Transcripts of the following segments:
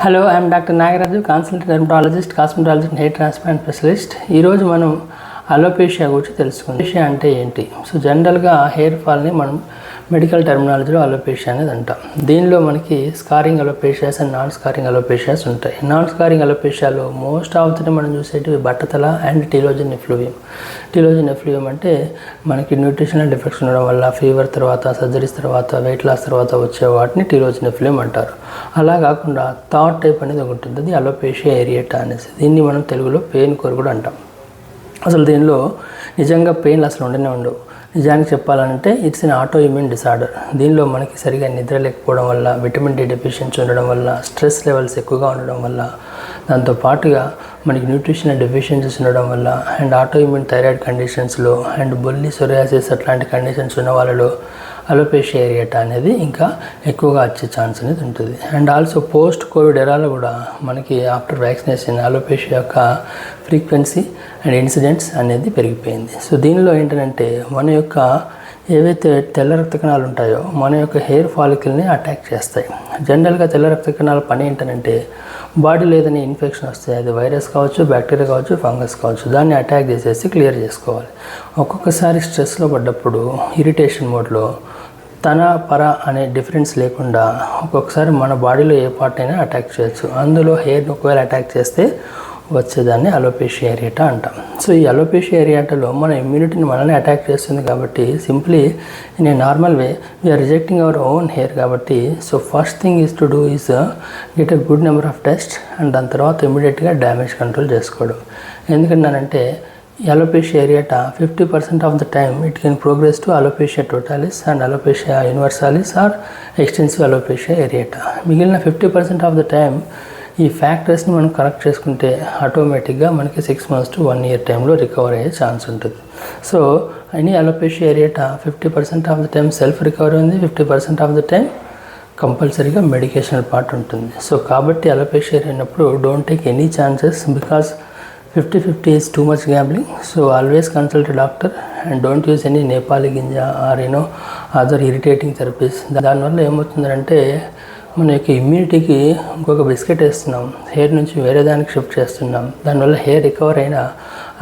Hello, I'm doctor Nagaraju, consultant dermatologist, cosmetologist and hair transplant specialist. ఈరోజు మనం alopecia గురించి తెలుసుకుందాం. అలోపేషియా అంటే ఏంటి? సో జనరల్గా హెయిర్ ఫాల్ని మనం మెడికల్ టెర్మినాలజీలో అలోపేషియా అనేది అంటాం. దీనిలో మనకి scarring alopecias and non scarring alopecias ఉంటాయి. నాన్ స్కారింగ్ అలోపేషియాలో మోస్ట్ ఆఫ్ ది మనం చూసేటివి బట్టతల and telogen effluvium. Telogen effluvium అంటే మనకి న్యూట్రిషనల్ డిఫెక్ట్స్ ఉండడం వల్ల ఫీవర్ తర్వాత, సర్జరీస్ తర్వాత, వెయిట్ లాస్ తర్వాత వచ్చే వాటిని టీలోజన్ ఎఫ్లూవియం అంటారు. అలా కాకుండా థర్డ్ టైప్ అనేది ఒకటి ఉంటుంది, అది అలోపేషియా ఏరియేటా అనేసి. దీన్ని మనం తెలుగులో పెయిన్ కోర్ కూడా అంటాం. అసలు దీనిలో నిజంగా పెయిన్లు అసలు ఉండవు. నిజానికి చెప్పాలంటే it's an auto immune disorder. దీనిలో మనకి సరిగా నిద్ర లేకపోవడం వల్ల, విటమిన్ డి డెఫిషియన్సీ ఉండడం వల్ల, స్ట్రెస్ లెవెల్స్ ఎక్కువగా ఉండడం వల్ల, దాంతోపాటుగా మనకి న్యూట్రిషనల్ డెఫిషియన్సీస్ ఉండడం వల్ల, అండ్ ఆటో ఇమ్యూన్ థైరాయిడ్ కండిషన్స్లో, అండ్ బొల్లి సొరియాసిస్ అట్లాంటి కండిషన్స్ ఉన్న వాళ్ళలో అలోపేషియా ఏరియేటా అనేది ఇంకా ఎక్కువగా వచ్చే ఛాన్స్ అనేది ఉంటుంది. అండ్ ఆల్సో పోస్ట్ కోవిడ్ ఎరాలో కూడా మనకి ఆఫ్టర్ వ్యాక్సినేషన్ అలోపేషియా యొక్క ఫ్రీక్వెన్సీ అండ్ ఇన్సిడెంట్స్ అనేది పెరిగిపోయింది. సో దీనిలో ఏంటంటే మన యొక్క ఏవైతే తెల్ల రక్త కణాలు ఉంటాయో మన యొక్క హెయిర్ ఫాలికల్ని అటాక్ చేస్తాయి. జనరల్గా తెల్ల రక్త కణాల పని ఏంటంటే బాడీలో ఏదైనా ఇన్ఫెక్షన్ వస్తే, అది వైరస్ కావచ్చు, బ్యాక్టీరియా కావచ్చు, ఫంగస్ కావచ్చు, దాన్ని అటాక్ చేసేసి క్లియర్ చేసుకోవాలి. ఒక్కొక్కసారి స్ట్రెస్లో పడ్డప్పుడు ఇరిటేషన్ మోడ్లో తన పర అనే డిఫరెన్స్ లేకుండా ఒక్కొక్కసారి మన బాడీలో ఏ పార్ట్ అయినా అటాక్ చేయొచ్చు. అందులో హెయిర్ని ఒకవేళ అటాక్ చేస్తే వచ్చేదాన్ని అలోపేషియా ఏరియేటా అంటాం. సో ఈ అలోపేషియా ఏరియేటాలో మన ఇమ్యూనిటీని మనల్ని అటాక్ చేస్తుంది కాబట్టి simply in a normal way we are rejecting our own hair కాబట్టి so first thing is to do is get a good number of test and దాని తర్వాత ఇమీడియట్గా డ్యామేజ్ కంట్రోల్ చేసుకోవడం. ఎందుకంటానంటే alopecia areata 50% of the time it can progress to alopecia totalis and alopecia universalis or extensive alopecia areata. మిగిలిన 50% of the time ఈ ఫ్యాక్టర్స్ని మనం correct చేసుకుంటే ఆటోమేటిక్గా మనకి 6 months to 1 year టైంలో రికవర్ అయ్యే ఛాన్స్ ఉంటుంది. So any alopecia areata 50% of the time self recovery ఉంది, 50% ఆఫ్ ద టైం కంపల్సరీగా మెడికేషనల్ పార్ట్ ఉంటుంది. సో కాబట్టి అలోపేషియా అయినప్పుడు don't take any chances because 50-50 is too much gambling. So always consult a doctor and don't use any Nepali ginja or other irritating therapies. దానివల్ల ఏమవుతుందంటే మన యొక్క ఇమ్యూనిటీకి ఇంకొక బిస్కెట్ వేస్తున్నాం, హెయిర్ నుంచి వేరే దానికి షిఫ్ట్ చేస్తున్నాం. దానివల్ల హెయిర్ రికవర్ అయినా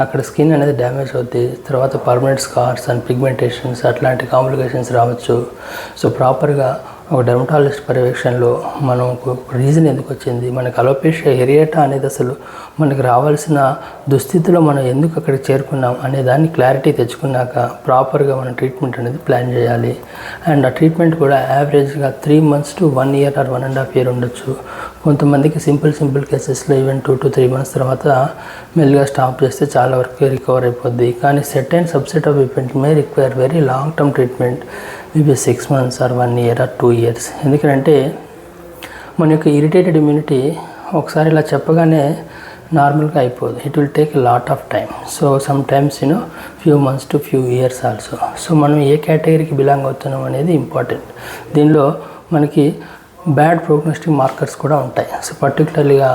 అక్కడ స్కిన్ అనేది డ్యామేజ్ అవుతుంది. తర్వాత పర్మనెంట్ స్కార్స్ అండ్ పిగ్మెంటేషన్స్ అట్లాంటి కాంప్లికేషన్స్ రావచ్చు. సో ప్రాపర్గా ఒక డెర్మటాలజిస్ట్ పర్యవేక్షణలో మనం రీజన్ ఎందుకు వచ్చింది, మనకు అలోపేషియా ఏరియేటా అనేది అసలు మనకు రావాల్సిన దుస్థితిలో మనం ఎందుకు అక్కడికి చేరుకున్నాం అనే దాన్ని క్లారిటీ తెచ్చుకున్నాక ప్రాపర్గా మనం ట్రీట్మెంట్ అనేది ప్లాన్ చేయాలి. అండ్ ఆ ట్రీట్మెంట్ కూడా యావరేజ్గా 3 months to 1 year or 1.5 year ఉండొచ్చు. కొంతమందికి సింపుల్ కేసెస్లో ఈవెన్ 2 to 3 months తర్వాత మెల్లిగా స్టాప్ చేస్తే చాలా వరకు రికవర్ అయిపోద్ది. కానీ set and subset of event may require very long term treatment, maybe 6 months or 1 year or 2 years. ఎందుకంటే మన యొక్క ఇరిటేటెడ్ ఇమ్యూనిటీ ఒకసారి ఇలా చెప్పగానే నార్మల్గా అయిపోదు. It will take a lot of time. So some times few months to few years also. So మనం ఏ కేటగిరీకి బిలాంగ్ అవుతున్నాం అనేది ఇంపార్టెంట్. దీనిలో మనకి బ్యాడ్ ప్రోగ్నోస్టిక్ మార్కర్స్ కూడా ఉంటాయి. సో పర్టికులర్లీగా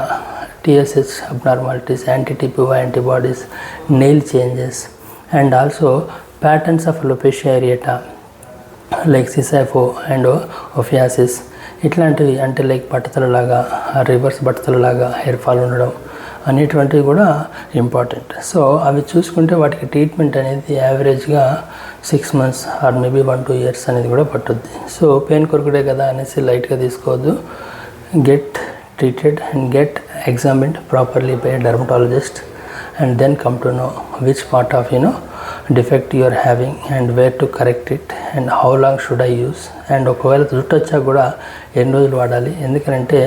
TSH అబ్నార్మాలిటీస్, యాంటీ-TPY antibodies, nail changes and also patterns of alopecia areata like sisaipho and ophiasis ఇట్లాంటివి, అంటే లైక్ బట్టతలలాగా, రివర్స్ బట్టతలలాగా హెయిర్ ఫాల్ ఉండడం అనేటువంటివి కూడా ఇంపార్టెంట్. సో అవి చూసుకుంటే వాటికి ట్రీట్మెంట్ అనేది యావరేజ్గా 6 months ఆర్ మేబీ 1-2 years అనేది కూడా పట్టుద్ది. సో పెయిన్ కొరకుడే కదా అనేసి లైట్గా తీసుకోవద్దు. Get treated and get examined properly by dermatologist and then come to know which part of defect you are having and where to correct it and how long should I use. And ఒకవేళ జుట్టు వచ్చాక కూడా ఎన్ని రోజులు వాడాలి, ఎందుకంటే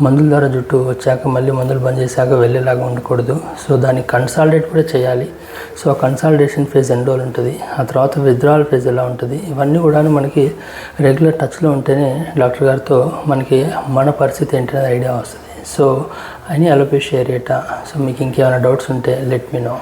మందుల ద్వారా జుట్టు వచ్చాక మళ్ళీ మందులు బంద్ చేశాక వెళ్ళేలాగా ఉండకూడదు. సో దాన్ని కన్సాలిడేట్ కూడా చేయాలి. సో కన్సాలిడేషన్ ఫేజ్ ఎన్ని రోజులు ఉంటుంది, ఆ తర్వాత విత్డ్రావల్ ఫేజ్ ఎలా ఉంటుంది, ఇవన్నీ కూడా మనకి రెగ్యులర్ టచ్లో ఉంటేనే డాక్టర్ గారితో మనకి మన పరిస్థితి ఏంటనేది ఐడియా వస్తుంది. So any alopecia areata. So మీకు ఇంకేమైనా డౌట్స్ ఉంటే లెట్ మీ నో.